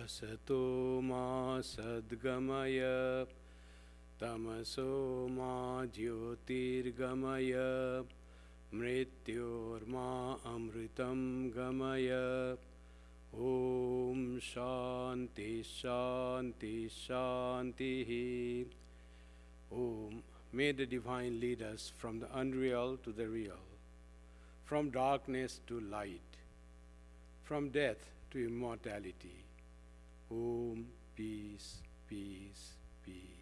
असतो मा सद्गमय तमसो मा ज्योतिर्गमय मृत्योर्मा अमृतं गमय। ओम शांति शांति शांति। Om. May the divine lead us from the unreal to the real, from darkness to light, from death to immortality. Om. Peace, peace, peace.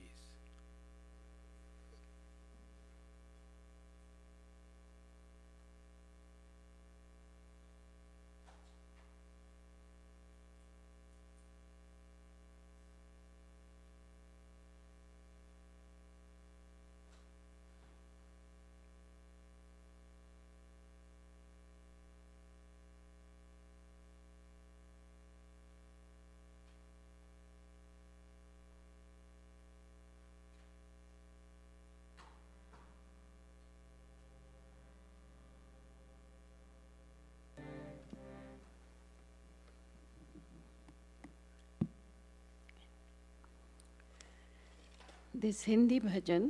This Hindi bhajan,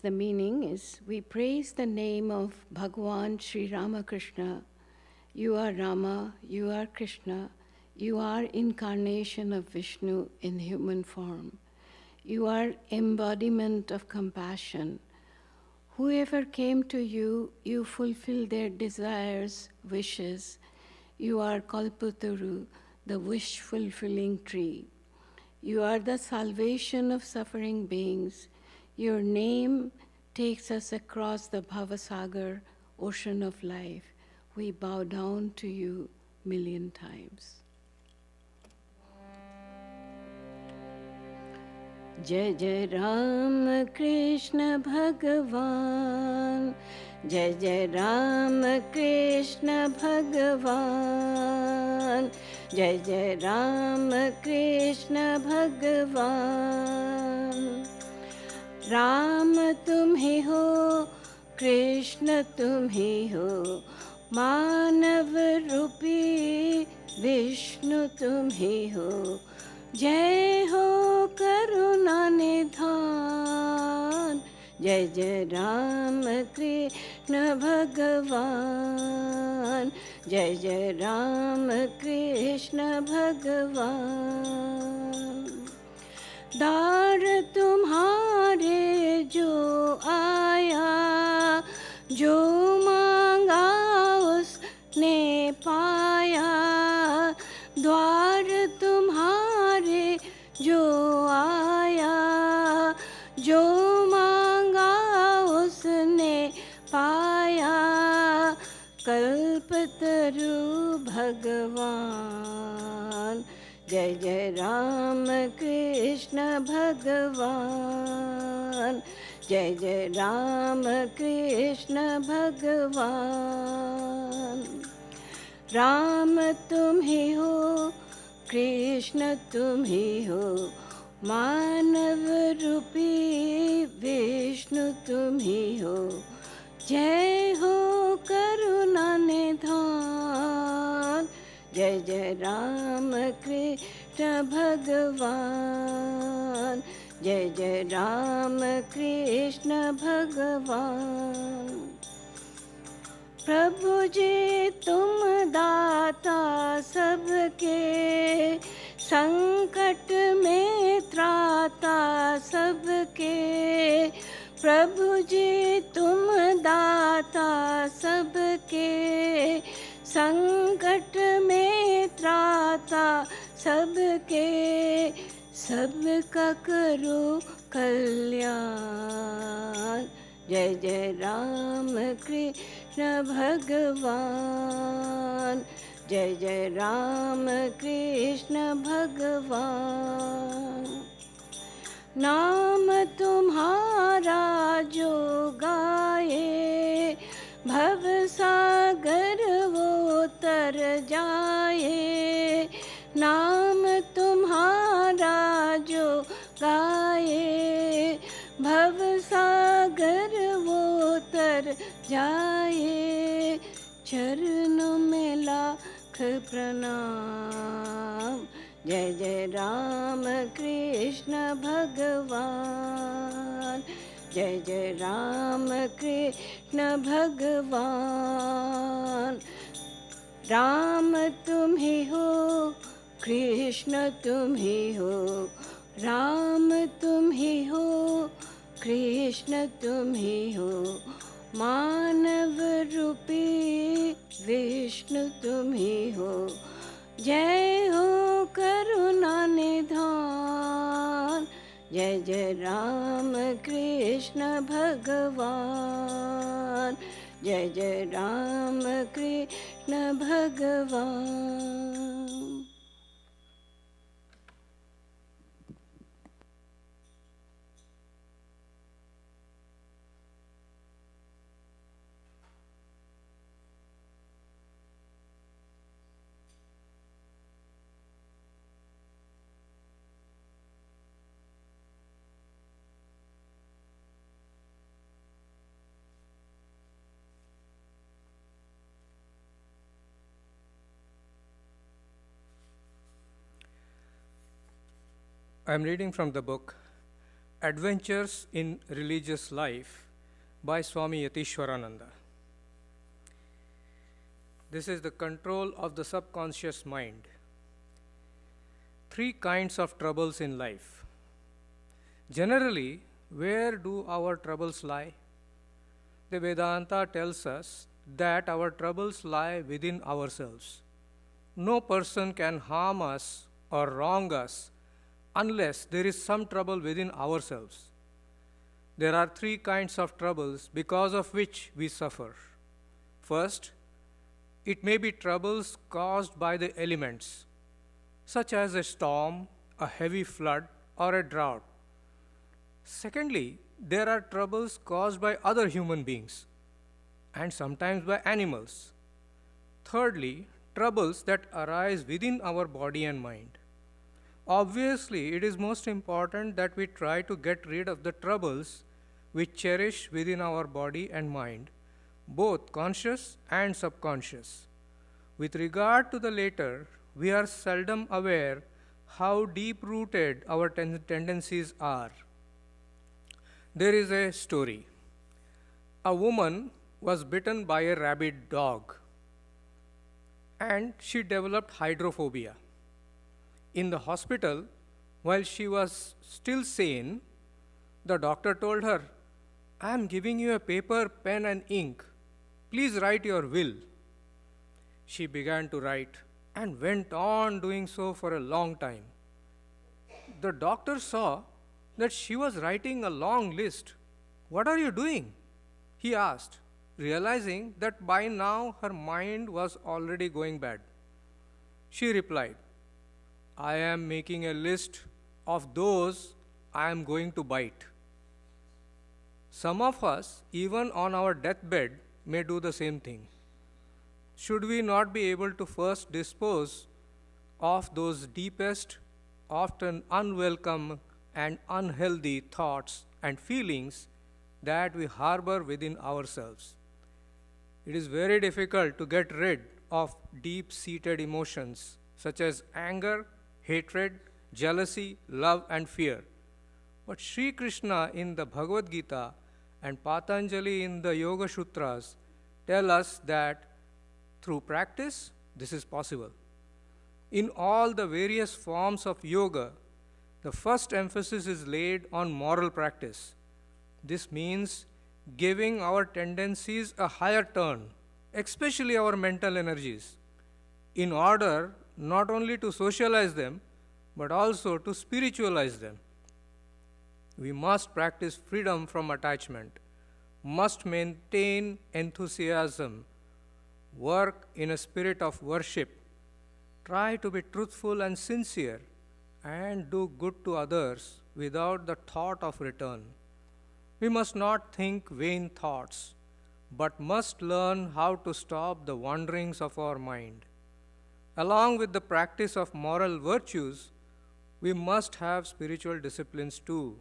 the meaning is, we praise the name of Bhagwan Sri Ramakrishna. You are Rama, you are Krishna, you are incarnation of Vishnu in human form. You are embodiment of compassion. Whoever came to you, you fulfill their desires, wishes. You are Kalpataru, the wish-fulfilling tree. You are the salvation of suffering beings. Your name takes us across the Bhavasagar, ocean of life. We bow down to you million times. Jai Jai Ram Krishna Bhagavan, Jai Jai Ram Krishna Bhagavan, Jai Jai Ram Krishna Bhagavan. Ram tum hi ho, Krishna tum hi ho, Manav Rupi Vishnu tum hi ho. जय हो करुणा निधान, जय जय राम कृष्ण भगवान, जय जय राम कृष्ण भगवान। दार तुम्हारे जो आया, जो मांगा उसने पाया। द्वार तुम्हारे जो आया, जो मांगा उसने पाया। कल्पतरु भगवान, जय जय राम कृष्ण भगवान, जय जय राम कृष्ण भगवान। राम तुम ही हो, कृष्ण तुम ही हो, मानव रूपी विष्णु तुम ही हो। जय हो करुणा निधान, जय जय राम कृष्ण भगवान, जय जय राम कृष्ण भगवान। प्रभु जी तुम दाता सबके, संकट में त्राता सबके। प्रभु जी तुम दाता सबके, संकट में त्राता सबके। सबका करो कल्याण, जय जय राम कृष्ण भगवान, जय जय राम कृष्ण भगवान। नाम तुम्हारा जो गाए, भव सागर वो तर जाए। नाम तुम्हारा जो गाए, भव सागर वो तर जाए। चरणों में लाख प्रणाम, जय जय राम कृष्ण भगवान, जय जय राम कृष्ण भगवान। राम तुम ही हो, कृष्ण तुम ही हो, राम तुम ही हो, कृष्ण तुम ही हो, मानव रूपी विष्णु तुम ही हो। जय हो करुणा निधान, जय जय राम कृष्ण भगवान, जय जय राम कृष्ण भगवान। I am reading from the book Adventures in Religious Life by Swami Yatishwarananda. This is the control of the subconscious mind. 3 kinds of troubles in life. Generally, where do our troubles lie? The Vedanta tells us that our troubles lie within ourselves. No person can harm us or wrong us unless there is some trouble within ourselves. There are 3 kinds of troubles because of which we suffer. First, it may be troubles caused by the elements, such as a storm, a heavy flood, or a drought. Secondly, there are troubles caused by other human beings and sometimes by animals. Thirdly, troubles that arise within our body and mind. Obviously, it is most important that we try to get rid of the troubles we cherish within our body and mind, both conscious and subconscious. With regard to the latter, we are seldom aware how deep-rooted our tendencies are. There is a story. A woman was bitten by a rabid dog, and she developed hydrophobia. In the hospital, while she was still sane, the doctor told her, "I am giving you a paper, pen, and ink. Please write your will." She began to write and went on doing so for a long time. The doctor saw that she was writing a long list. "What are you doing?" he asked, realizing that by now her mind was already going bad. She replied, "I am making a list of those I am going to bite." Some of us, even on our deathbed, may do the same thing. Should we not be able to first dispose of those deepest, often unwelcome and unhealthy thoughts and feelings that we harbor within ourselves? It is very difficult to get rid of deep-seated emotions such as anger, hatred, jealousy, love, and fear. But Sri Krishna in the Bhagavad Gita and Patanjali in the Yoga Sutras tell us that through practice, this is possible. In all the various forms of yoga, the first emphasis is laid on moral practice. This means giving our tendencies a higher turn, especially our mental energies, in order not only to socialize them, but also to spiritualize them. We must practice freedom from attachment, must maintain enthusiasm, work in a spirit of worship, try to be truthful and sincere, and do good to others without the thought of return. We must not think vain thoughts, but must learn how to stop the wanderings of our mind. Along with the practice of moral virtues, we must have spiritual disciplines too.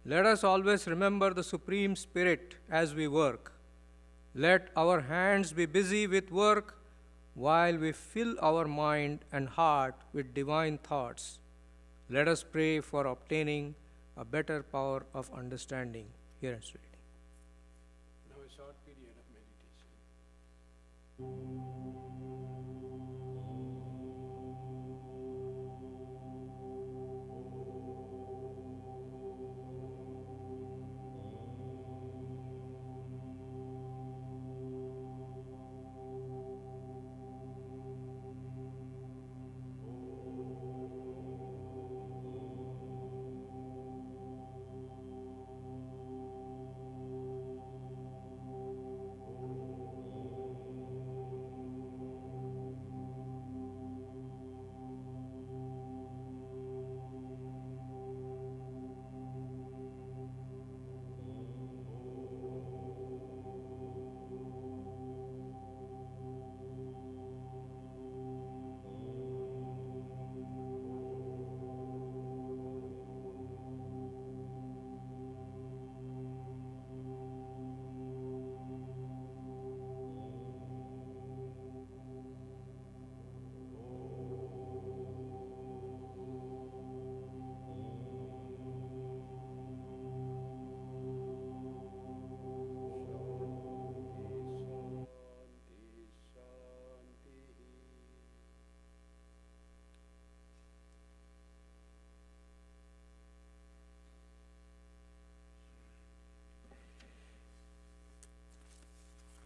Let us always remember the Supreme Spirit as we work. Let our hands be busy with work while we fill our mind and heart with divine thoughts. Let us pray for obtaining a better power of understanding. Here ends reading. Now a short period of meditation.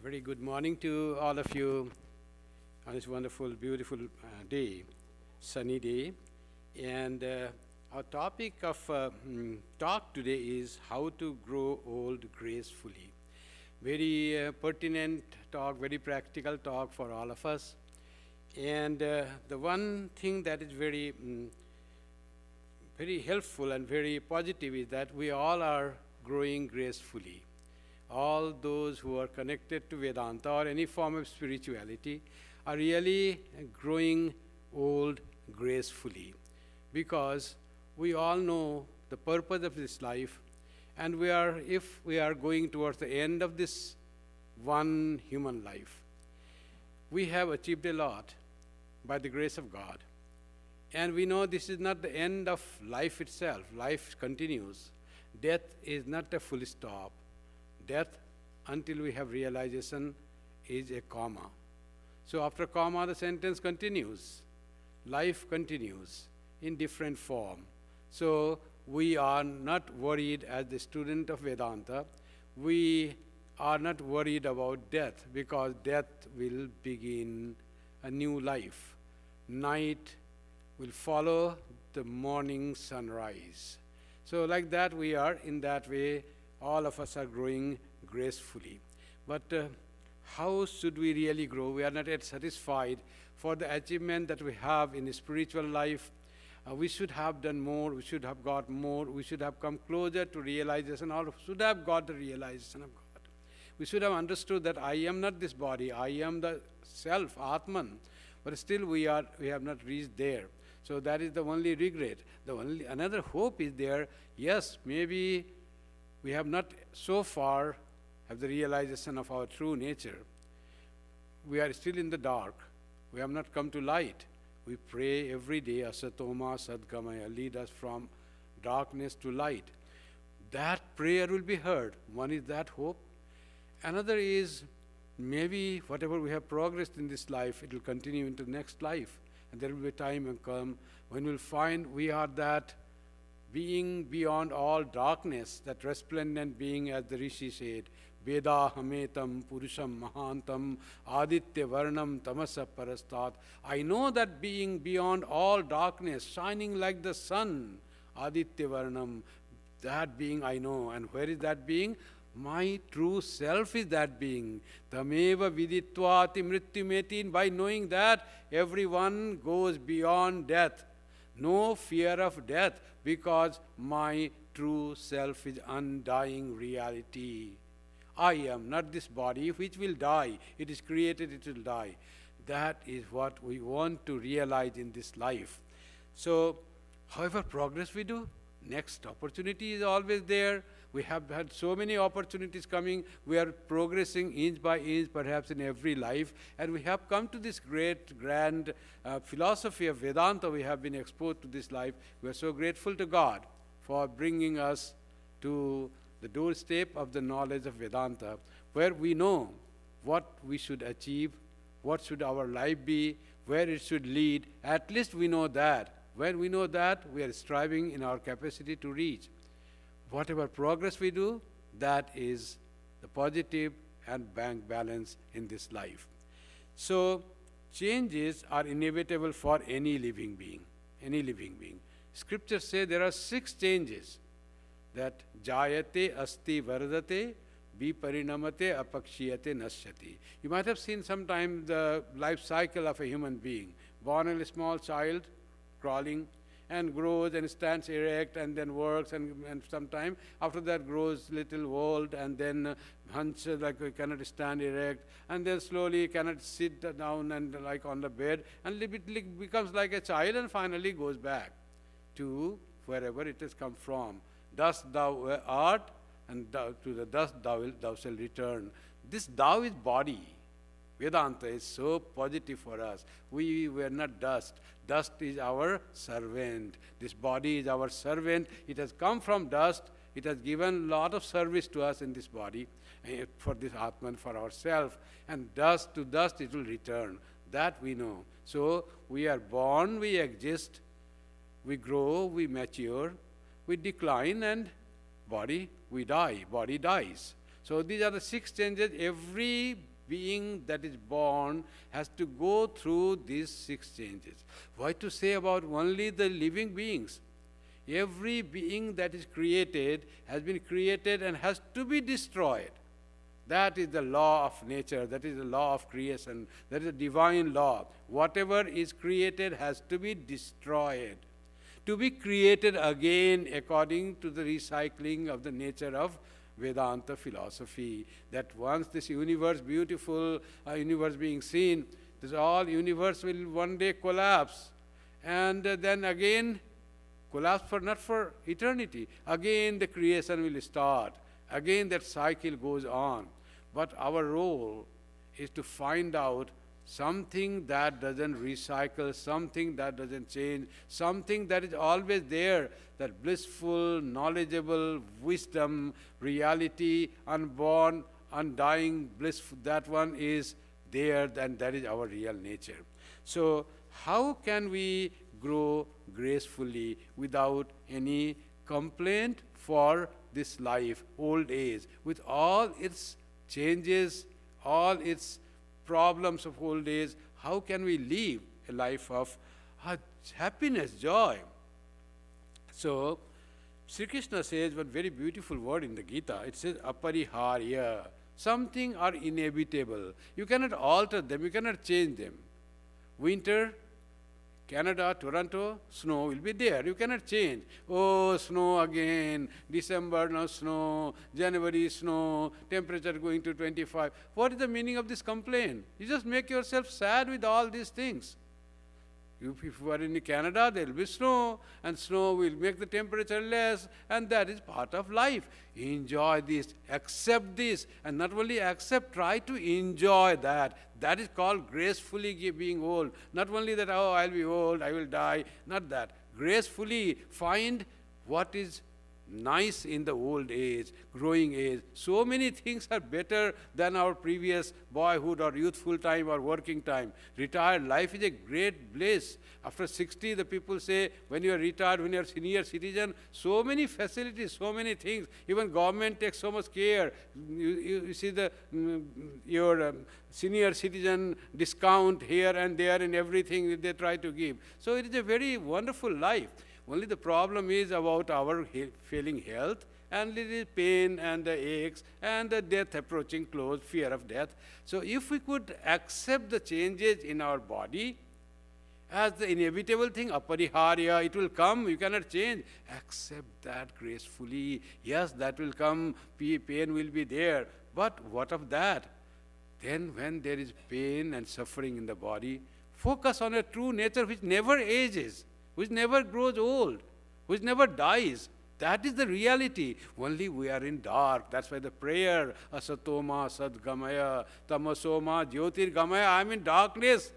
Very good morning to all of you on this wonderful, beautiful day, sunny day. And our topic of talk today is how to grow old gracefully. Very pertinent talk, very practical talk for all of us. And the one thing that is very, very helpful and very positive is that we all are growing gracefully. All those who are connected to Vedanta or any form of spirituality are really growing old gracefully, because we all know the purpose of this life, and if we are going towards the end of this one human life, we have achieved a lot by the grace of God. And we know this is not the end of life itself. Life continues. Death is not a full stop. Death, until we have realization, is a comma. So after comma, the sentence continues. Life continues in different form. So we are not worried as the student of Vedanta. We are not worried about death, because death will begin a new life. Night will follow the morning sunrise. So like that we are, in that way, all of us are growing gracefully. But how should we really grow? We are not yet satisfied for the achievement that we have in the spiritual life. We should have done more, we should have got more, we should have come closer to realization, or should have got the realization of God. We should have understood that I am not this body, I am the self, Atman, but still we have not reached there. So that is the only regret. Another hope is there. Yes, maybe we have not so far have the realization of our true nature. We are still in the dark. We have not come to light. We pray every day, Asatoma Sadgamaya, lead us from darkness to light. That prayer will be heard. One is that hope. Another is maybe whatever we have progressed in this life, it will continue into the next life. And there will be a time and come when we'll find we are that being beyond all darkness, that resplendent being, as the Rishi said, Veda hametam purusham mahantam aditya varnam tamasa parastat. I know that being beyond all darkness, shining like the sun, aditya varnam, that being I know. And where is that being? My true self is that being. Tameva viditvati mrityumetin. By knowing that, everyone goes beyond death. No fear of death, because my true self is undying reality. I am not this body which will die. It is created, it will die. That is what we want to realize in this life. So, however progress we do, next opportunity is always there. We have had so many opportunities coming. We are progressing inch by inch, perhaps in every life. And we have come to this great, grand philosophy of Vedanta. We have been exposed to this life. We are so grateful to God for bringing us to the doorstep of the knowledge of Vedanta, where we know what we should achieve, what should our life be, where it should lead. At least we know that. When we know that, we are striving in our capacity to reach. Whatever progress we do, that is the positive and bank balance in this life. So, changes are inevitable for any living being. Any living being. Scriptures say there are 6 changes, that jayate, asti, vardate, viparinamate, apakshiyate, nashyati. You might have seen sometime the life cycle of a human being. Born a small child, crawling, and grows and stands erect and then works, and sometime after that grows little old and then hunches like he cannot stand erect, and then slowly cannot sit down and like on the bed, and becomes like a child, and finally goes back to wherever it has come from. Dust thou art, and to the dust thou shalt return. This thou is body. Vedanta is so positive for us. We were not dust. Dust is our servant. This body is our servant. It has come from dust. It has given a lot of service to us in this body, for this Atman, for ourselves. And dust to dust it will return. That we know. So we are born, we exist, we grow, we mature, we decline, and we die. Body dies. So these are the 6 changes. Every being that is born has to go through these 6 changes. Why to say about only the living beings? Every being that is created has been created and has to be destroyed. That is the law of nature. That is the law of creation. That is a divine law. Whatever is created has to be destroyed, to be created again according to the recycling of the nature of Vedanta philosophy. That once this universe, beautiful universe being seen, this all universe will one day collapse, and then again collapse not for eternity. Again the creation will start. Again that cycle goes on. But our role is to find out something that doesn't recycle, something that doesn't change, something that is always there, that blissful, knowledgeable wisdom, reality, unborn, undying bliss, that one is there, and that is our real nature. So how can we grow gracefully without any complaint for this life, old age, with all its changes, all its problems of old age? How can we live a life of happiness, joy? So, Sri Krishna says one very beautiful word in the Gita. It says, apariharya. Something are inevitable. You cannot alter them, you cannot change them. Winter, Canada, Toronto, snow will be there. You cannot change. Oh, snow again. December, no snow. January, snow. Temperature going to 25. What is the meaning of this complaint? You just make yourself sad with all these things. If you are in Canada, there will be snow, and snow will make the temperature less, and that is part of life. Enjoy this, accept this, and not only accept, try to enjoy that. That is called gracefully being old. Not only that, oh, I'll be old, I will die, not that. Gracefully find what is nice in the old age, growing age. So many things are better than our previous boyhood or youthful time or working time. Retired life is a great bliss. After 60, the people say, when you are retired, when you are senior citizen, so many facilities, so many things. Even government takes so much care. You see your senior citizen discount here and there in everything they try to give. So it is a very wonderful life. Only the problem is about our failing health and little pain and the aches and the death approaching close, fear of death. So if we could accept the changes in our body as the inevitable thing, apariharya, it will come, you cannot change. Accept that gracefully. Yes, that will come, pain will be there. But what of that? Then when there is pain and suffering in the body, focus on a true nature which never ages, which never grows old, which never dies. That is the reality. Only we are in dark. That's why the prayer, asatoma sadgamaya, tamasoma jyotirgamaya, I am in darkness.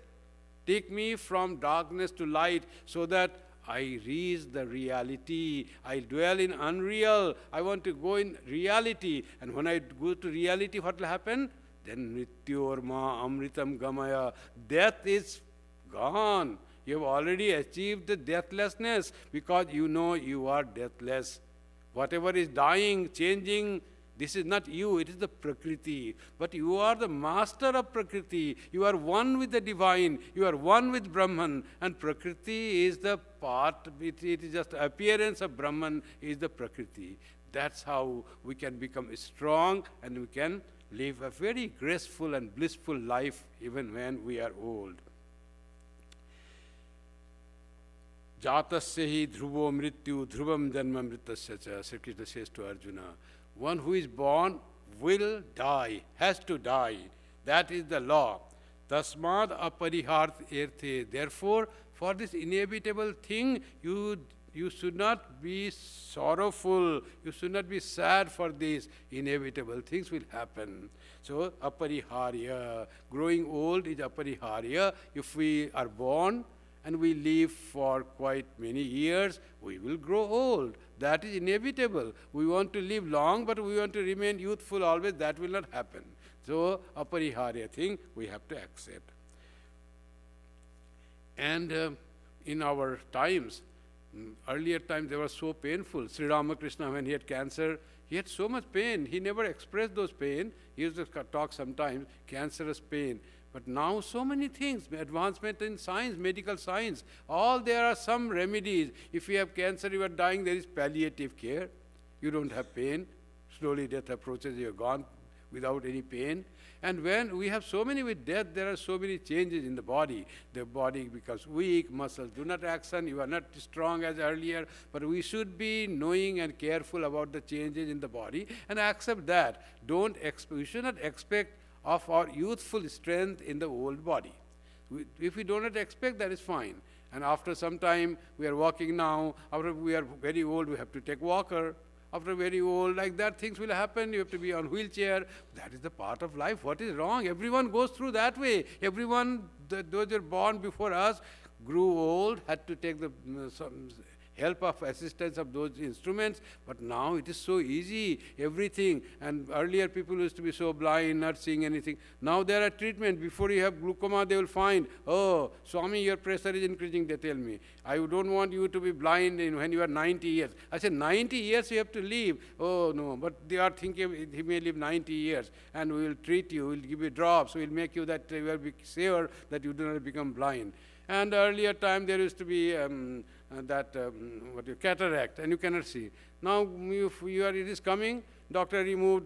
Take me from darkness to light so that I reach the reality. I dwell in unreal. I want to go in reality. And when I go to reality, what will happen? Then Nityorma Amritam Gamaya. Death is gone. You have already achieved the deathlessness because you know you are deathless. Whatever is dying, changing, this is not you, it is the Prakriti. But you are the master of Prakriti. You are one with the divine. You are one with Brahman. And Prakriti is the part, it is just appearance of Brahman is the Prakriti. That's how we can become strong and we can live a very graceful and blissful life even when we are old. Jatasya hi dhruvo mrityu dhruvam janma mritasya cha, Sri Krishna says to Arjuna. One who is born will die, has to die. That is the law. Tasmad aparihart erthe. Therefore, for this inevitable thing, you should not be sorrowful. You should not be sad for this. Inevitable things will happen. So, apariharya. Growing old is apariharya. If we are born and we live for quite many years, we will grow old. That is inevitable. We want to live long, but we want to remain youthful always. That will not happen. So, apariharya thing we have to accept. And in our times, earlier times, they were so painful. Sri Ramakrishna, when he had cancer, he had so much pain. He never expressed those pain. He used to talk sometimes, cancerous pain. But now so many things, advancement in science, medical science, all there are some remedies. If you have cancer, you are dying, there is palliative care. You don't have pain. Slowly death approaches, you are gone without any pain. And when we have so many with death, there are so many changes in the body. The body becomes weak, muscles do not action, you are not strong as earlier. But we should be knowing and careful about the changes in the body and accept that. We should not expect of our youthful strength in the old body. If we do not expect, that is fine. And after some time, we are walking now. After we are very old, we have to take walker. After very old, like that, things will happen. You have to be on wheelchair. That is the part of life. What is wrong? Everyone goes through that way. Everyone, those who are born before us, grew old, had to take the help of assistance of those instruments, but now it is so easy, everything. And earlier people used to be so blind, not seeing anything. Now there are treatment. Before you have glaucoma, they will find, oh, Swami, your pressure is increasing, they tell me. I don't want you to be blind when you are 90 years. I said, 90 years you have to live. Oh, no, but they are thinking he may live 90 years, and we will treat you, we will give you drops, we will make you that you will be sure that you do not become blind. And earlier time there used to be cataract, and you cannot see. Now, if it is coming, doctor removes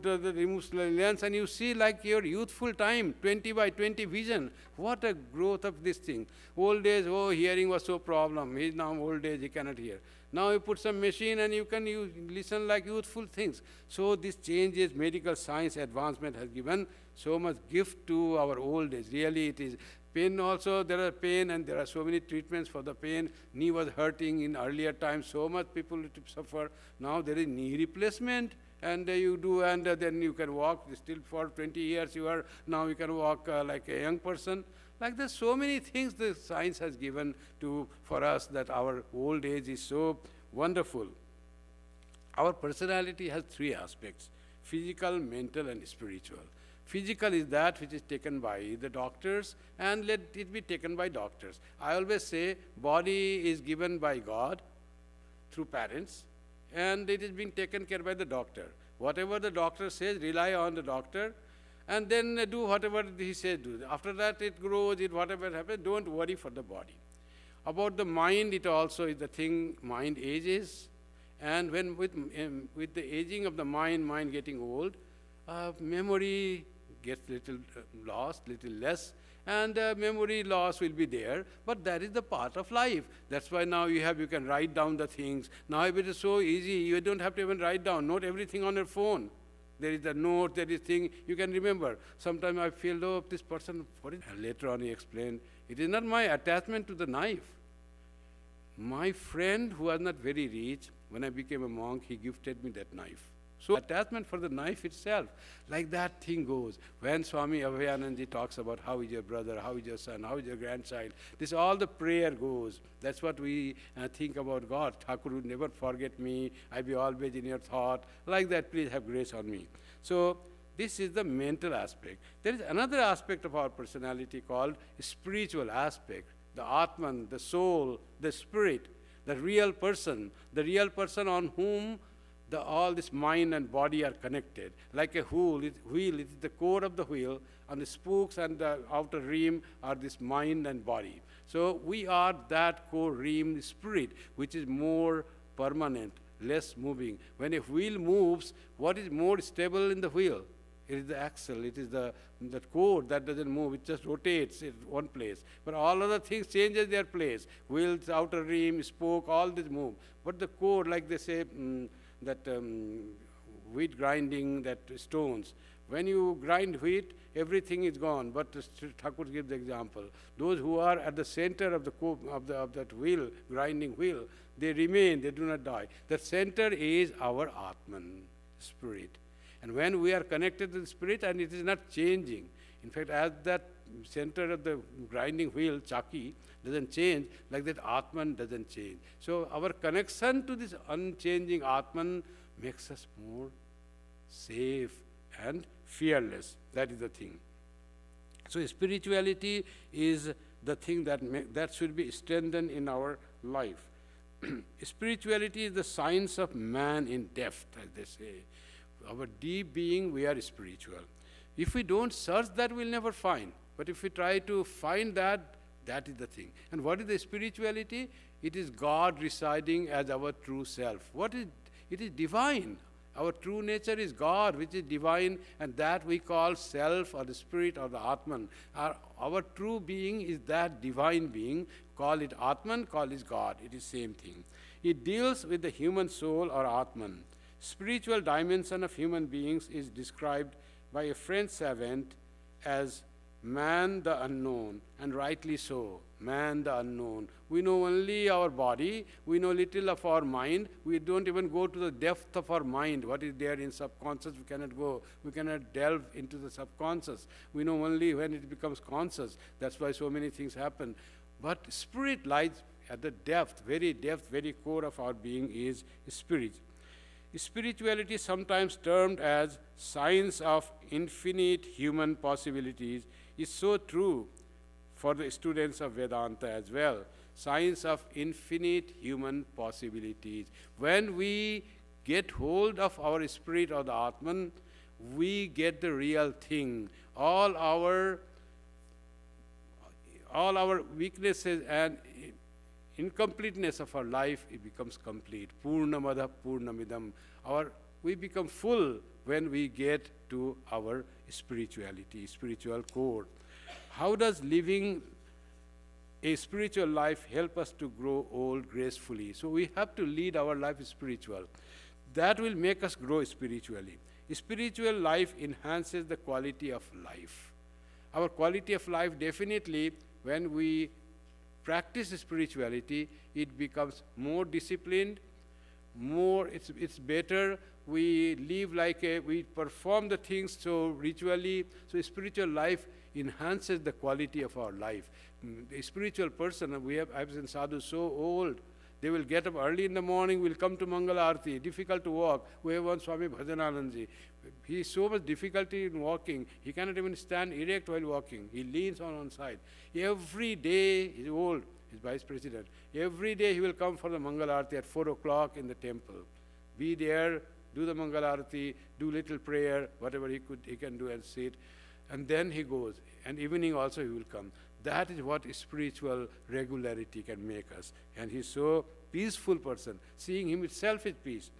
the lens, and you see like your youthful time, 20 by 20 vision. What a growth of this thing. Old age, oh, hearing was so problem. He is now old age, he cannot hear. Now you put some machine and you listen like youthful things. So this changes, medical science advancement has given so much gift to our old age. Really it is. Pain also, there are pain and there are so many treatments for the pain. Knee was hurting in earlier times, so much people used to suffer. Now there is knee replacement, and you do, and then you can walk. Still for 20 years now you can walk like a young person. Like there's so many things the science has given for us that our old age is so wonderful. Our personality has three aspects: physical, mental, and spiritual. Physical is that which is taken by the doctors, and let it be taken by doctors. I always say body is given by God through parents, and it is being taken care by the doctor. Whatever the doctor says, rely on the doctor, and then do whatever he says do. After that it grows, whatever happens, don't worry for the body. About the mind, it also is the thing, mind ages, and when with the aging of the mind getting old, memory gets little lost, little less, and memory loss will be there, but that is the part of life. That's why now you can write down the things. Now it is so easy, you don't have to even write down, note everything on your phone. There is a note, there is thing, you can remember. Sometimes I feel, oh, this person, what is it? And later on he explained, it is not my attachment to the knife. My friend who was not very rich, when I became a monk, he gifted me that knife. So attachment for the knife itself, like that thing goes. When Swami Abhayanandaji talks about how is your brother, how is your son, how is your grandchild, this all the prayer goes. That's what we think about God. Thakur would never forget me, I be always in your thought. Like that, please have grace on me. So this is the mental aspect. There is another aspect of our personality called spiritual aspect. The Atman, the soul, the spirit, the real person on whom all this mind and body are connected. Like a wheel, it is the core of the wheel, and the spokes and the outer rim are this mind and body. So we are that core rim spirit, which is more permanent, less moving. When a wheel moves, what is more stable in the wheel? It is the axle, it is the core that doesn't move, it just rotates in one place. But all other things changes their place. Wheels, outer rim, spoke, all this move. But the core, like they say, wheat grinding, that stones. When you grind wheat, everything is gone. But Thakur gives the example. Those who are at the center of that wheel, grinding wheel, they remain, they do not die. The center is our Atman, spirit. And when we are connected to the spirit, and it is not changing. In fact, as that center of the grinding wheel, Chaki, doesn't change, like that Atman doesn't change. So our connection to this unchanging Atman makes us more safe and fearless. That is the thing. So spirituality is the thing that should be strengthened in our life. Spirituality is the science of man in depth, as they say. Our deep being, we are spiritual. If we don't search that, we'll never find. But if we try to find that, that is the thing. And what is the spirituality? It is God residing as our true self. It is divine. Our true nature is God, which is divine, and that we call self or the spirit or the Atman. Our true being is that divine being. Call it Atman, call it God. It is same thing. It deals with the human soul or Atman. Spiritual dimension of human beings is described by a French savant as man the unknown, and rightly so, man the unknown. We know only our body, we know little of our mind, we don't even go to the depth of our mind. What is there in subconscious, we cannot go, we cannot delve into the subconscious. We know only when it becomes conscious. That's why so many things happen. But spirit lies at the depth, very core of our being is spirit. Spirituality, sometimes termed as science of infinite human possibilities, is so true for the students of Vedanta as well. Science of infinite human possibilities. When we get hold of our spirit or the Atman, we get the real thing. All our weaknesses and incompleteness of our life, it becomes complete. Purnamada Purnamidam. We become full when we get to our spirituality, spiritual core. How does living a spiritual life help us to grow old gracefully? So we have to lead our life spiritual. That will make us grow spiritually. Spiritual life enhances the quality of life. Our quality of life, definitely, when we practice spirituality, it becomes more disciplined, it's better. We live we perform the things so ritually. So spiritual life enhances the quality of our life. A spiritual person, I've seen sadhus so old, they will get up early in the morning, will come to Mangala Arati, difficult to walk. We have one Swami Bhajananandji. He has so much difficulty in walking, he cannot even stand erect while walking. He leans on one side. Every day, he's old, he's vice president. Every day he will come for the Mangala Arati at 4 o'clock in the temple. Be there, do the Mangala Arati, do little prayer, whatever he can do, and sit. And then he goes. And evening also he will come. That is what spiritual regularity can make us. And he's so peaceful person. Seeing him itself is peace.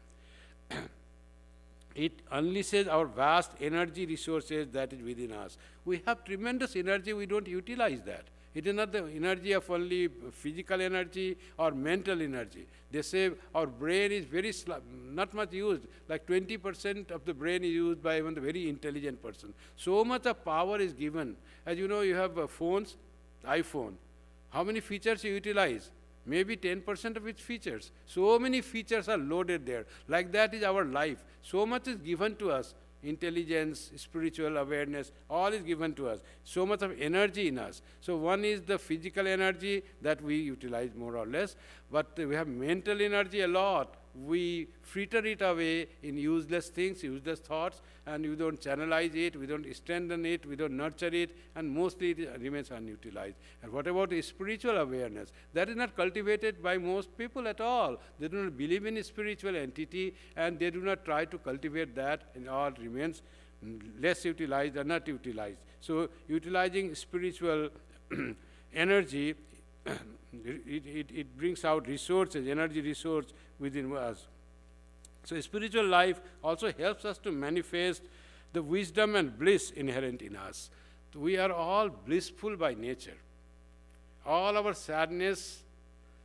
It unleashes our vast energy resources that is within us. We have tremendous energy, we don't utilize that. It is not the energy of only physical energy or mental energy. They say our brain is not much used. Like 20% of the brain is used by even the very intelligent person. So much of power is given. As you know, you have phones, iPhone. How many features you utilize? maybe 10% of its features. So many features are loaded there. Like that is our life. So much is given to us. Intelligence, spiritual awareness, all is given to us. So much of energy in us. So one is the physical energy that we utilize more or less, but we have mental energy a lot. We fritter it away in useless things, useless thoughts, and we don't channelize it, we don't strengthen it, we don't nurture it, and mostly it remains unutilized. And what about spiritual awareness? That is not cultivated by most people at all. They do not believe in a spiritual entity, and they do not try to cultivate that, and all remains less utilized or not utilized. So utilizing spiritual energy, it brings out resources, energy resource within us. So spiritual life also helps us to manifest the wisdom and bliss inherent in us. We are all blissful by nature. All our sadness,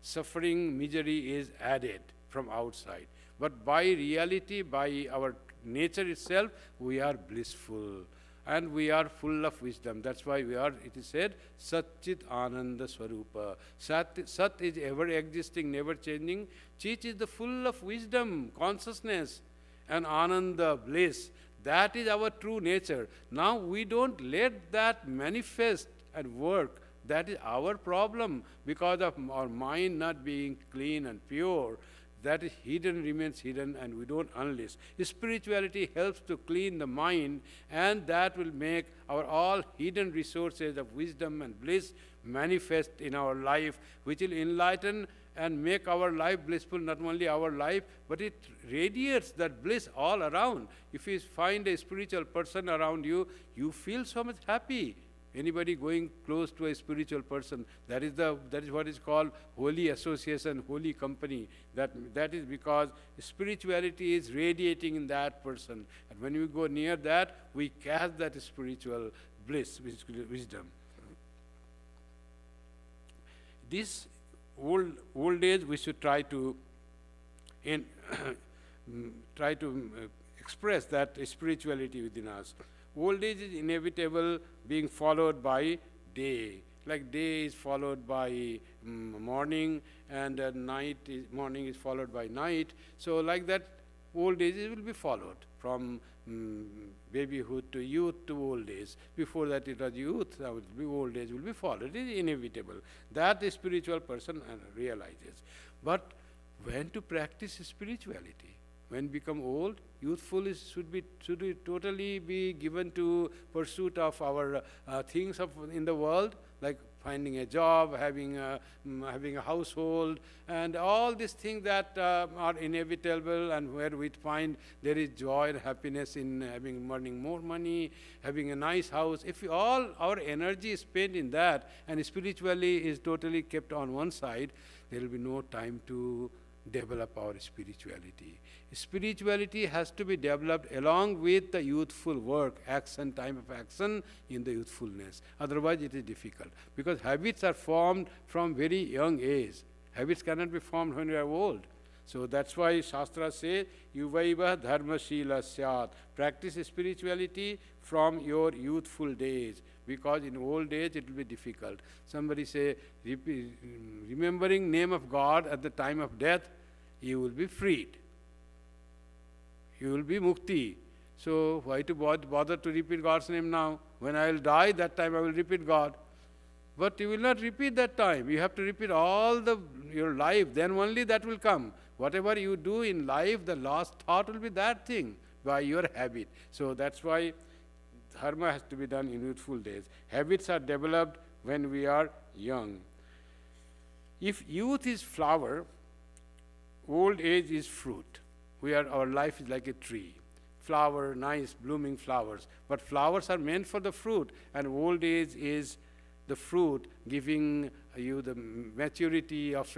suffering, misery is added from outside. But by reality, by our nature itself, we are blissful. And we are full of wisdom. That's why we are, it is said, Satchit Ananda Swarupa. Sat is ever existing, never changing. Chit is the full of wisdom, consciousness, and Ananda, bliss. That is our true nature. Now we don't let that manifest and work. That is our problem because of our mind not being clean and pure. That is hidden, remains hidden, and we don't unleash. Spirituality helps to clean the mind, and that will make our all hidden resources of wisdom and bliss manifest in our life, which will enlighten and make our life blissful, not only our life, but it radiates that bliss all around. If you find a spiritual person around you, you feel so much happy. Anybody going close to a spiritual person, that is what is called holy association, holy company. That is because spirituality is radiating in that person. And when we go near that, we catch that spiritual bliss, wisdom. This old age, we should try to express that spirituality within us. Old age is inevitable, being followed by day. Like day is followed by morning, and morning is followed by night. So like that, old age will be followed from babyhood to youth to old age. Before that it was youth, now old age will be followed. It is inevitable. That the spiritual person realizes. But when to practice spirituality? When become old, youthful should totally be given to pursuit of our things in the world, like finding a job, having a household, and all these things that are inevitable, and where we find there is joy and happiness in earning more money, having a nice house. If all our energy is spent in that, and spiritually is totally kept on one side, there will be no time to develop our spirituality. Spirituality has to be developed along with the youthful work, action, time of action in the youthfulness. Otherwise it is difficult, because habits are formed from very young age. Habits cannot be formed when you are old. So that's why Shastra says, Yuvaiva dharma shila syat. Practice spirituality from your youthful days, because in old age it will be difficult. Somebody say, remembering name of God at the time of death, you will be freed. You will be mukti. So why to bother to repeat God's name now? When I will die, that time I will repeat God. But you will not repeat that time. You have to repeat all your life. Then only that will come. Whatever you do in life, the last thought will be that thing by your habit. So that's why dharma has to be done in youthful days. Habits are developed when we are young. If youth is flower, old age is fruit. Our life is like a tree. Flower, nice blooming flowers. But flowers are meant for the fruit, and old age is the fruit giving you the maturity of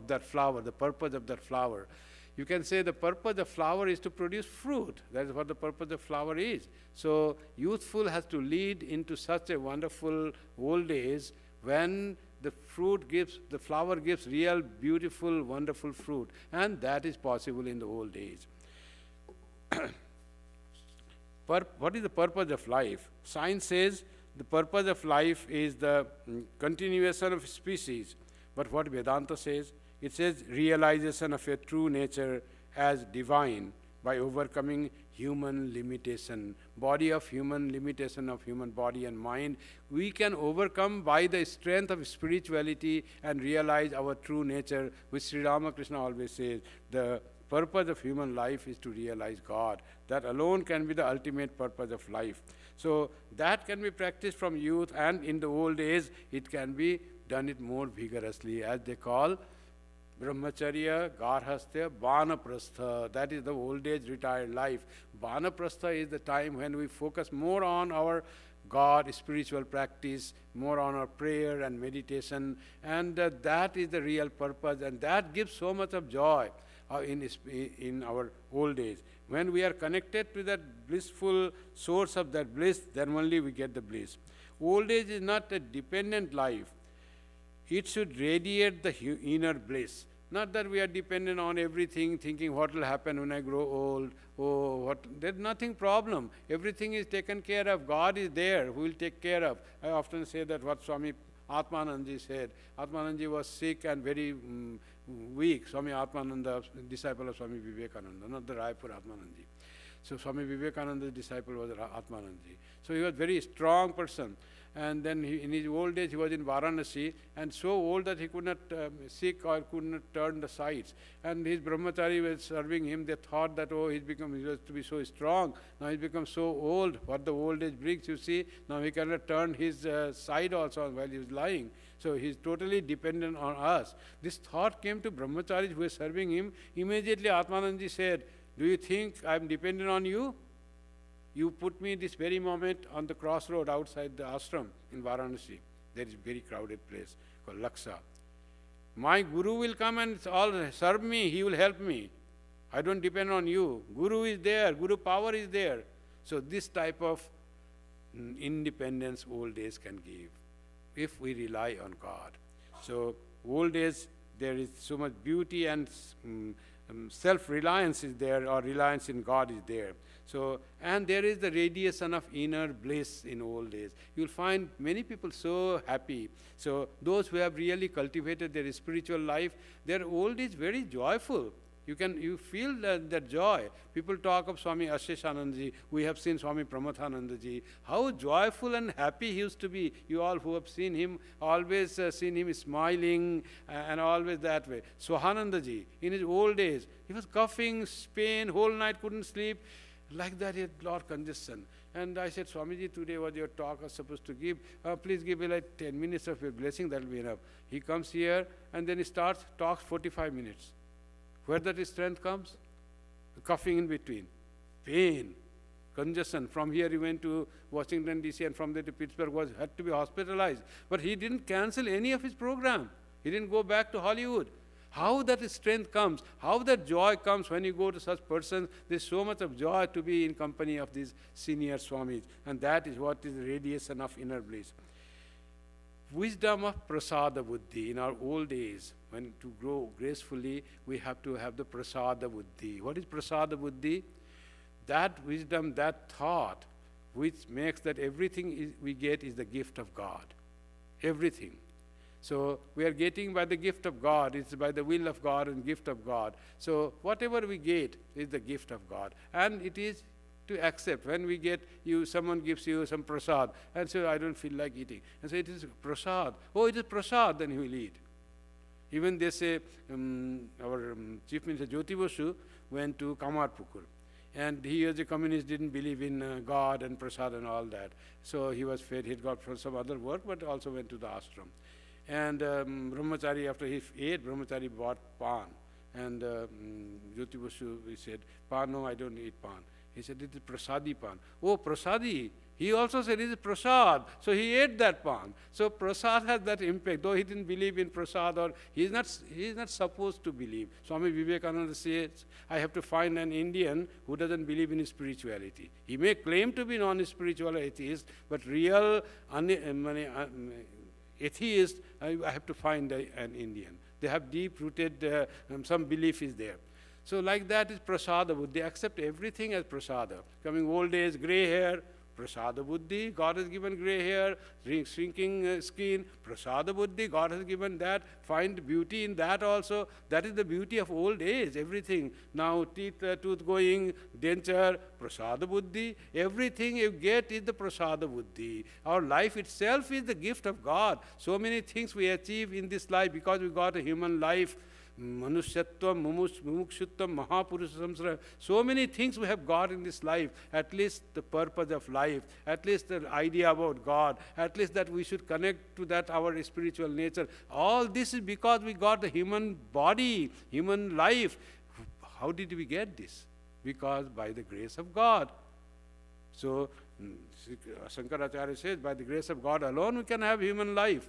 that flower, the purpose of that flower. You can say the purpose of flower is to produce fruit. That is what the purpose of flower is. So youthful has to lead into such a wonderful old age when the flower gives real, beautiful, wonderful fruit. And that is possible in the old age. What is the purpose of life? Science says the purpose of life is the continuation of species. But what Vedanta says, it says realization of your true nature as divine by overcoming human limitation, body of human limitation of human body and mind. We can overcome by the strength of spirituality and realize our true nature, which Sri Ramakrishna always says, the purpose of human life is to realize God. That alone can be the ultimate purpose of life. So that can be practiced from youth, and in the old age it can be done it more vigorously, as they call Brahmacharya, Garhastya, Vanaprastha. That is the old age retired life. Vanaprastha is the time when we focus more on our God, spiritual practice, more on our prayer and meditation, and that is the real purpose, and that gives so much of joy in our old age. When we are connected to that blissful source of that bliss, then only we get the bliss. Old age is not a dependent life. It should radiate the inner bliss. Not that we are dependent on everything, thinking what will happen when I grow old. Oh, what? There's nothing problem. Everything is taken care of. God is there who will take care of. I often say that what Swami Atmanandaji said. Atmanandaji was sick and very weak. Swami Atmananda, disciple of Swami Vivekananda, not the Raipur Atmanandaji. So Swami Vivekananda's disciple was Atmanandaji. So he was a very strong person. And then in his old age, he was in Varanasi, and so old that he could not seek or could not turn the sides. And his brahmachari was serving him. They thought that, oh, he was to be so strong. Now he's become so old. What the old age brings, you see. Now he cannot turn his side also while he was lying. So he's totally dependent on us. This thought came to brahmacharis who were serving him. Immediately Atmanandaji said, do you think I'm dependent on you? You put me this very moment on the crossroad outside the ashram in Varanasi. There is a very crowded place called Laksa. My Guru will come and all serve me. He will help me. I don't depend on you. Guru is there. Guru power is there. So this type of independence old age can give if we rely on God. So old age, there is so much beauty and self-reliance is there, or reliance in God is there. So, and there is the radiation of inner bliss in old age. You'll find many people so happy. So those who have really cultivated their spiritual life, their old age very joyful. You feel that joy. People talk of Swami Asheshanandaji. We have seen Swami Pramathanandaji. How joyful and happy he used to be. You all who have seen him, always seen him smiling and always that way. Swahanandaji, in his old age, he was coughing, pain, whole night couldn't sleep. Like that, he had a lot of congestion. And I said, Swamiji, today what your talk was supposed to give, please give me like 10 minutes of your blessing, that will be enough. He comes here and then he talks 45 minutes. Where that strength comes? Coughing in between, pain, congestion. From here he went to Washington DC, and from there to Pittsburgh, had to be hospitalized. But he didn't cancel any of his program. He didn't go back to Hollywood. How that strength comes, how that joy comes when you go to such persons. There's so much of joy to be in company of these senior Swamis, and that is what is the radiation of inner bliss. Wisdom of prasada buddhi. In our old age, when to grow gracefully, we have to have the prasada buddhi. What is prasada buddhi? That wisdom, that thought, which makes that everything we get is the gift of God. Everything. So we are getting by the gift of God. It's by the will of God and gift of God. So whatever we get is the gift of God. And it is to accept. When we get someone gives you some prasad, and so I don't feel like eating. And so it is prasad. Oh, it is prasad, then he will eat. Even they say, our Chief Minister Jyoti Basu went to Kamarpukur. And he as a communist didn't believe in God and prasad and all that. So he was fed, he had got for some other work, but also went to the ashram. And Brahmachari, after he ate, Brahmachari bought pan. And Jyoti Basu, he said, pan, no, I don't eat pan. He said, it is prasadi pan. Oh, prasadi. He also said, it is prasad. So he ate that pan. So prasad has that impact. Though he didn't believe in prasad, or he is not supposed to believe. Swami Vivekananda says, I have to find an Indian who doesn't believe in spirituality. He may claim to be non-spiritual atheist, but real atheist, I have to find an Indian. They have deep-rooted, some belief is there. So like that is prasada. They accept everything as prasada. Coming old age, gray hair, Prasada Buddhi, God has given grey hair, shrinking skin, Prasada Buddhi, God has given that. Find beauty in that also. That is the beauty of old age, everything. Now teeth, tooth going, denture, Prasada Buddhi. Everything you get is the Prasada Buddhi. Our life itself is the gift of God. So many things we achieve in this life because we got a human life. Manushyatvam, mumukshutvam, mahapurusha samsara. So many things we have got in this life. At least the purpose of life, at least the idea about God, at least that we should connect to that our spiritual nature. All this is because we got the human body, human life. How did we get this? Because by the grace of God. So Shankaracharya says, by the grace of God alone we can have human life.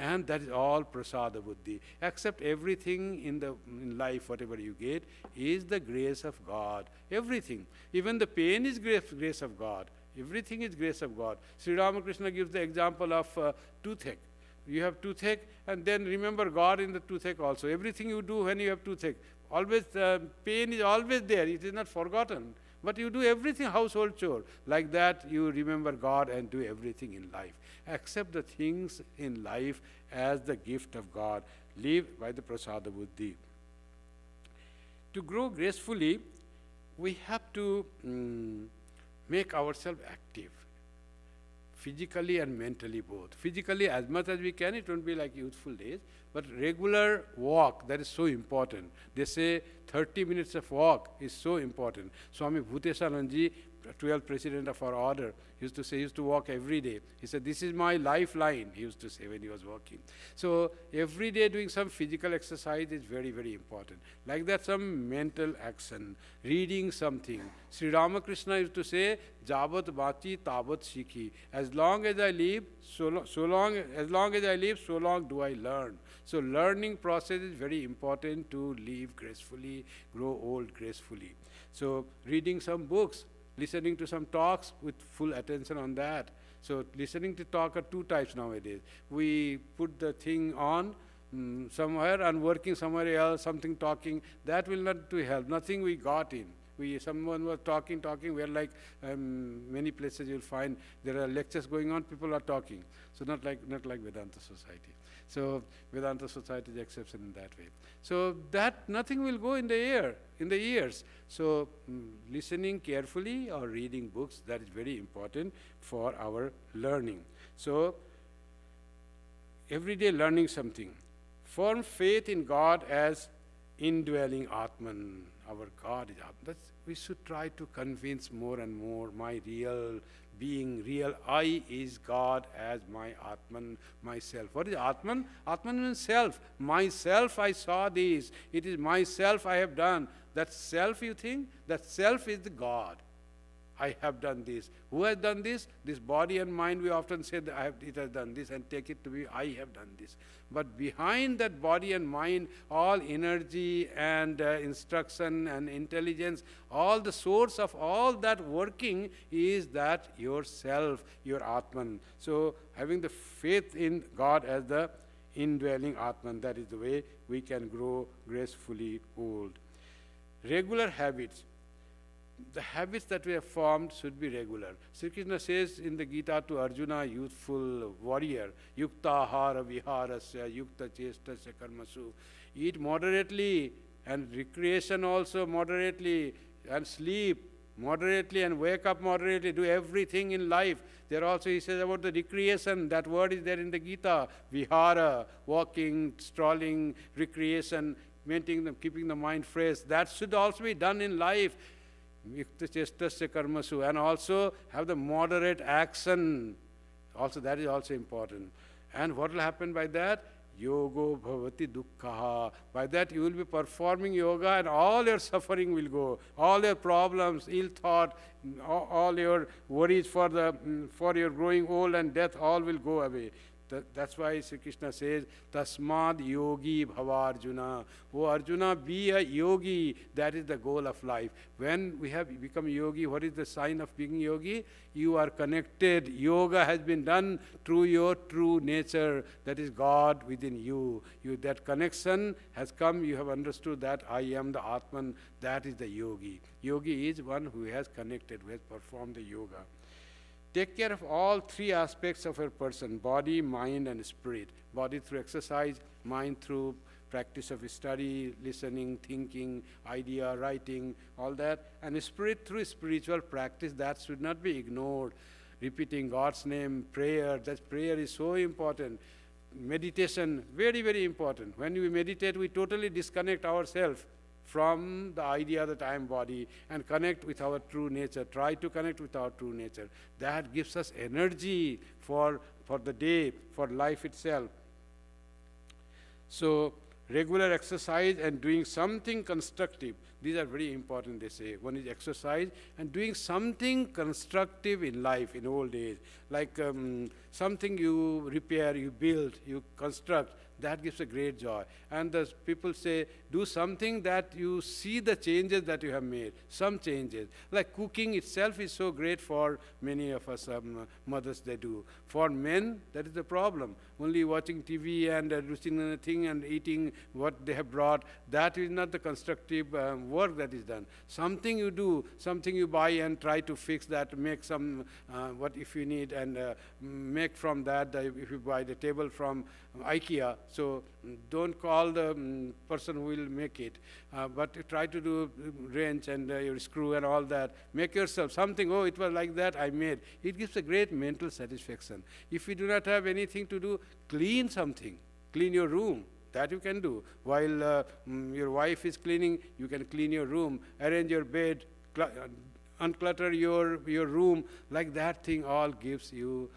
And that is all prasada buddhi. Except everything in life, whatever you get, is the grace of God. Everything. Even the pain is grace of God. Everything is grace of God. Sri Ramakrishna gives the example of toothache. You have toothache, and then remember God in the toothache also. Everything you do when you have toothache, always pain is always there. It is not forgotten. But you do everything household chore. Like that, you remember God and do everything in life. Accept the things in life as the gift of God. Live by the prasada buddhi. To grow gracefully, we have to make ourselves active. Physically and mentally both. Physically as much as we can, it won't be like youthful days, but regular walk, that is so important. They say 30 minutes of walk is so important. Swami Bhuteshananji, 12th president of our order, used to say, he used to walk every day. He said, this is my lifeline, he used to say when he was walking. So every day doing some physical exercise is very, very important. Like that, some mental action, reading something. Sri Ramakrishna used to say, Jabat Bachi Tabat Shikhi. As long as I live, so long do I learn. So learning process is very important to live gracefully, grow old gracefully. So reading some books, listening to some talks with full attention on that. So listening to talk are two types nowadays. We put the thing on somewhere and working somewhere else, something talking. That will not to help. Nothing we got in. Someone was talking, we're like many places you'll find there are lectures going on, people are talking. So not like Vedanta Society. So Vedanta Society is exception in that way. So that nothing will go in the ears. So listening carefully or reading books, that is very important for our learning. So every day learning something. Form faith in God as indwelling Atman. Our God is Atman. We should try to convince more and more my real being, real I is God as my Atman, myself. What is Atman? Atman means self. Myself, I saw this. It is myself I have done. That self, you think? That self is the God. I have done this. Who has done this? This body and mind, we often say that it has done this and take it to be I have done this. But behind that body and mind, all energy and instruction and intelligence, all the source of all that working is that yourself, your Atman. So having the faith in God as the indwelling Atman, that is the way we can grow gracefully old. Regular habits. The habits that we have formed should be regular. Sri Krishna says in the Gita to Arjuna, youthful warrior, yukta hara viharasya, yukta chestasya karmasu. Eat moderately and recreation also moderately, and sleep moderately and wake up moderately. Do everything in life. There also he says about the recreation, that word is there in the Gita, vihara, walking, strolling, recreation, keeping the mind fresh. That should also be done in life. And also have the moderate action. Also, that is also important. And what will happen by that? Yogo bhavati dukkha. By that you will be performing yoga and all your suffering will go. All your problems, ill thought, all your worries for your growing old and death, all will go away. That's why Sri Krishna says, Tasmad yogi bhava Arjuna. Oh Arjuna, be a yogi. That is the goal of life. When we have become yogi, what is the sign of being yogi? You are connected. Yoga has been done through your true nature. That is God within you. That connection has come. You have understood that I am the Atman. That is the yogi. Yogi is one who has connected, who has performed the yoga. Take care of all three aspects of a person: body, mind, and spirit. Body through exercise, mind through practice of study, listening, thinking, idea, writing, all that, and spirit through spiritual practice. That should not be ignored. Repeating God's name, prayer, that prayer is so important. Meditation, very, very important. When we meditate, we totally disconnect ourselves from the idea that I am body and connect with our true nature. Try to connect with our true nature. That gives us energy for the day, for life itself. So, regular exercise and doing something constructive. These are very important, they say. One is exercise and doing something constructive in life, in old age. Like something you repair, you build, you construct. That gives a great joy. And the people say, do something that you see the changes that you have made, some changes. Like cooking itself is so great for many of us mothers, they do. For men, that is the problem. Only watching TV and listening to anything and eating what they have brought, that is not the constructive work that is done. Something you do, something you buy and try to fix that, make some, what if you need, and make from that, if you buy the table from IKEA, so don't call the person who will make it, but try to do wrench and your screw and all that. Make yourself something, oh, it was like that, I made. It gives a great mental satisfaction. If you do not have anything to do, clean something, clean your room. That you can do. While your wife is cleaning, you can clean your room, arrange your bed, unclutter your room. Like that thing all gives you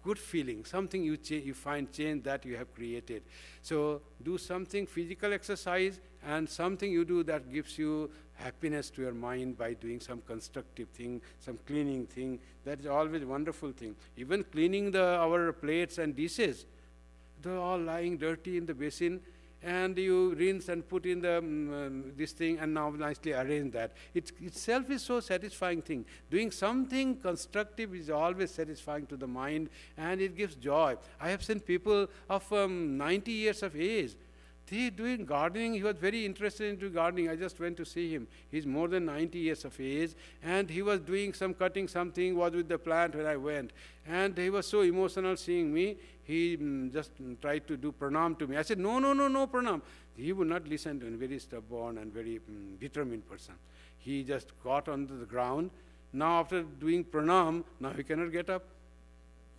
good feeling, something you find change that you have created. So do something, physical exercise, and something you do that gives you happiness to your mind by doing some constructive thing, some cleaning thing. That is always a wonderful thing. Even cleaning our plates and dishes, they're all lying dirty in the basin, and you rinse and put in the this thing, and now nicely arrange that. It itself is so satisfying thing. Doing something constructive is always satisfying to the mind, and it gives joy. I have seen people of 90 years of age. He doing gardening. He was very interested into gardening. I just went to see him. He's more than 90 years of age, and he was doing some cutting something, was with the plant when I went. And he was so emotional seeing me. He just tried to do pranam to me. I said, no pranam. He would not listen to me, very stubborn and very determined person. He just got onto the ground. Now after doing pranam, now he cannot get up.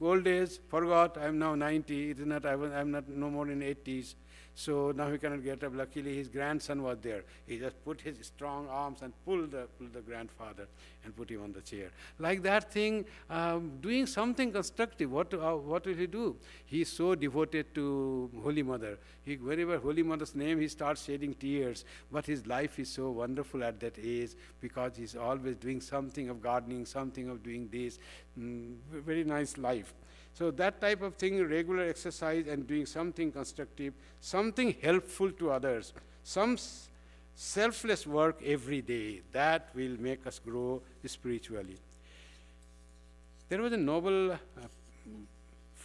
Old days, forgot, I am now 90. It is not, I am not no more in 80s. So now he cannot get up. Luckily, his grandson was there. He just put his strong arms and pulled the grandfather and put him on the chair. Like that thing, doing something constructive. What will he do? He is so devoted to Holy Mother. Wherever Holy Mother's name, he starts shedding tears. But his life is so wonderful at that age because he's always doing something of gardening, something of doing this. Very nice life. So that type of thing, regular exercise and doing something constructive, something helpful to others, some selfless work every day, that will make us grow spiritually. There was a Nobel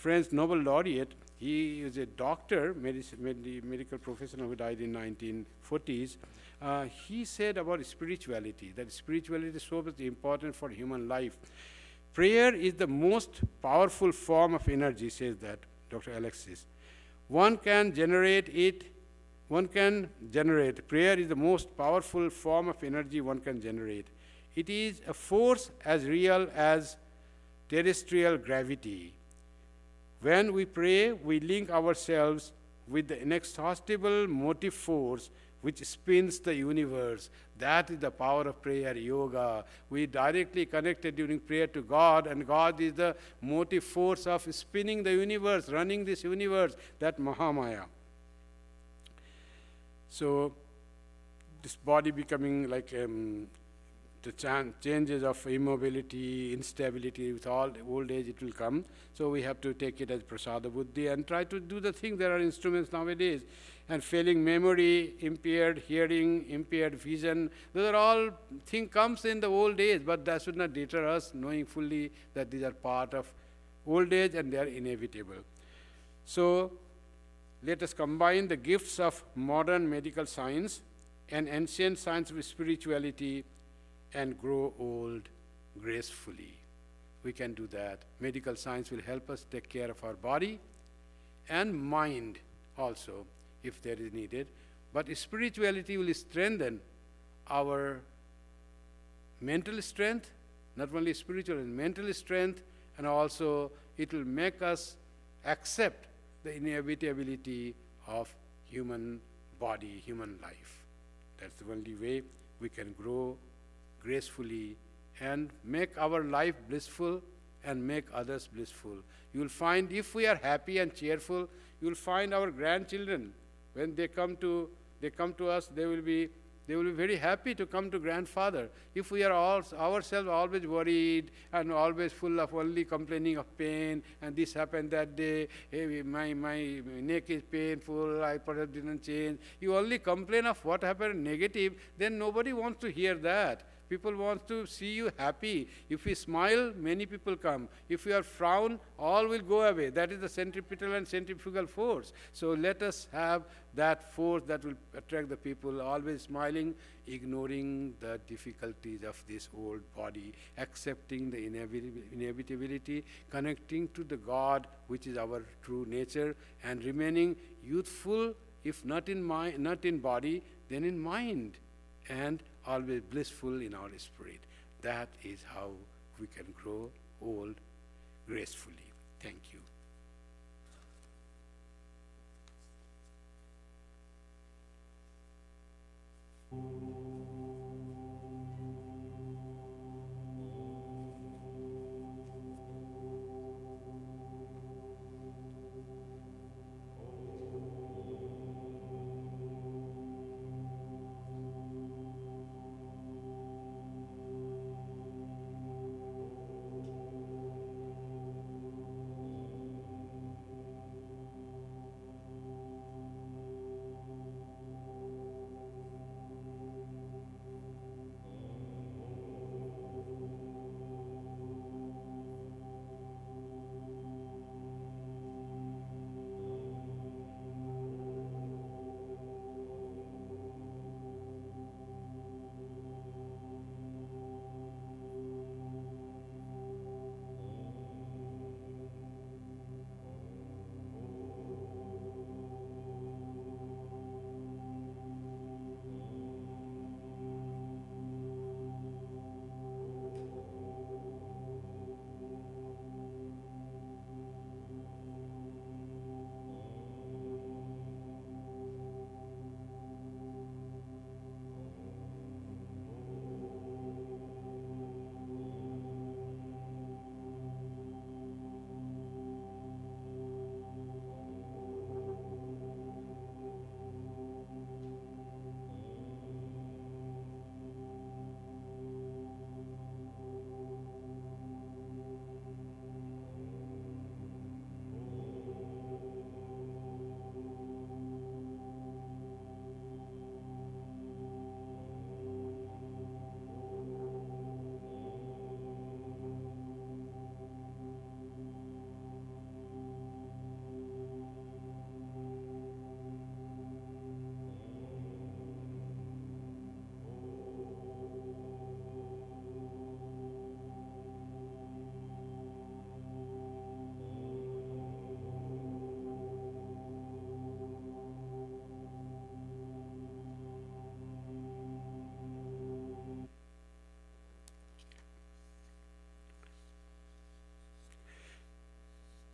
laureate. He is a doctor, medical professional who died in 1940s. He said about spirituality, that spirituality is so much important for human life. Prayer is the most powerful form of energy, says that, Dr. Alexis. One can generate. Prayer is the most powerful form of energy one can generate. It is a force as real as terrestrial gravity. When we pray, we link ourselves with the inexhaustible motive force which spins the universe. That is the power of prayer, yoga. We directly connected during prayer to God, and God is the motive force of spinning the universe, running this universe, that Mahamaya. So, this body becoming like the changes of immobility, instability, with all old age it will come. So we have to take it as prasada buddhi and try to do the thing. There are instruments nowadays. And failing memory, impaired hearing, impaired vision, those are all things comes in the old age, but that should not deter us, knowing fully that these are part of old age and they are inevitable. So let us combine the gifts of modern medical science and ancient science with spirituality and grow old gracefully. we can do that. Medical science will help us take care of our body and mind also, if there is needed. But spirituality will strengthen our mental strength, not only spiritual and mental strength, and also it will make us accept the inevitability of human body, human life. That's the only way we can grow gracefully and make our life blissful and make others blissful. You will find if we are happy and cheerful, you will find our grandchildren, when they come to us, they will be very happy to come to grandfather. If we are ourselves always worried and always full of only complaining of pain, and this happened that day, hey, my neck is painful, I perhaps didn't change. You only complain of what happened negative, then nobody wants to hear that. People want to see you happy. If we smile, many people come. If we are frown, all will go away. That is the centripetal and centrifugal force. So let us have that force that will attract the people, always smiling, ignoring the difficulties of this old body, accepting the inevitability, connecting to the God, which is our true nature, and remaining youthful, if not in body, then in mind, and always blissful in our spirit. That is how we can grow old gracefully. Thank you.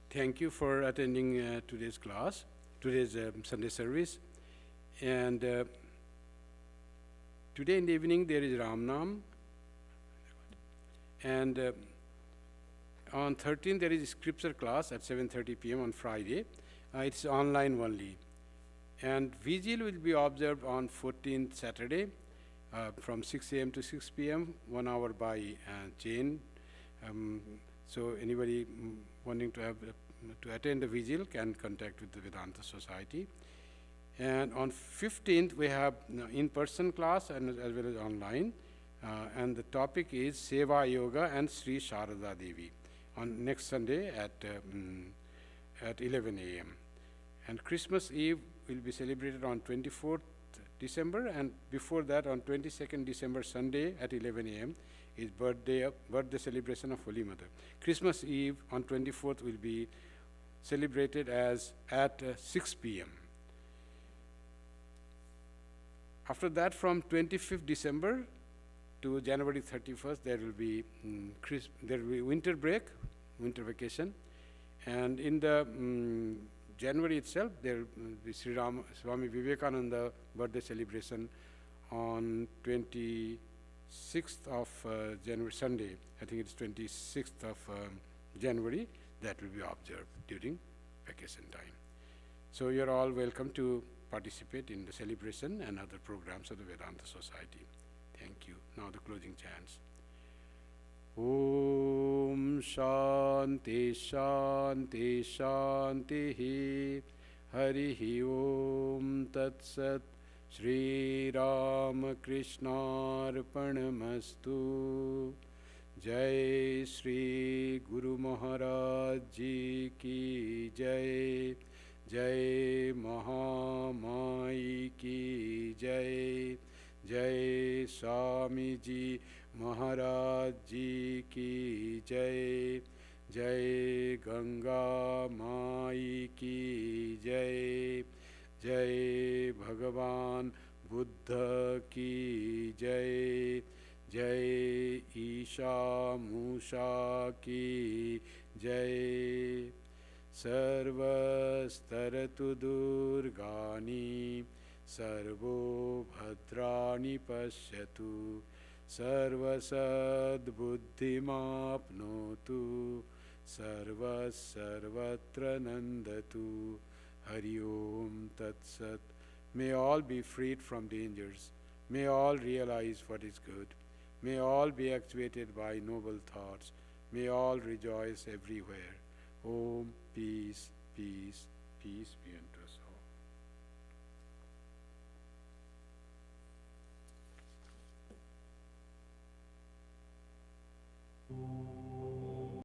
Thank you for attending today's class, today's Sunday service. And today in the evening there is Ramnam. And on 13th there is a scripture class at 7:30 p.m. on Friday. It's online only. And vigil will be observed on 14th Saturday from 6 a.m. to 6 p.m., 1 hour by chain. So anybody wanting to attend the vigil can contact with the Vedanta Society. And on 15th we have in-person class and as well as online. And the topic is Seva Yoga and Sri Sharada Devi on next Sunday at 11 a.m. And Christmas Eve will be celebrated on 24th December, and before that on 22nd December, Sunday at 11 a.m. is birthday celebration of Holy Mother. Christmas Eve on 24th will be celebrated as at 6 p.m. After that, from 25th December to January 31st, there will be winter break, winter vacation, and in the January itself, there will be Swami Vivekananda birthday celebration on 26th of January, Sunday. I think it's 26th of January. That will be observed during vacation time. So you're all welcome to participate in the celebration and other programs of the Vedanta Society. Thank you. Now the closing chants. Om Shanti Shanti Shanti Harihi Om Tat Sat Shri Ramakrishna Arpanamastu. Jai Shri Guru Maharaj Ji Ki Jai. Jai Mahamai Ki Jai. Jai Swami Ji Maharaj Ji Ki Jai. Jai Ganga Mai Ki Jai. Jai Bhagavan Buddha Ki Jai. Jai Isha Musha Ki Jai. Sarvastaratu Durgani Sarvo Bhadrani Pashyatu Sarvasad Buddhimapnotu Sarvatra Nandatu. Hari Om Tat Sat. May all be freed from dangers. May all realize what is good. May all be actuated by noble thoughts. May all rejoice everywhere. Om, peace, peace, peace be unto us.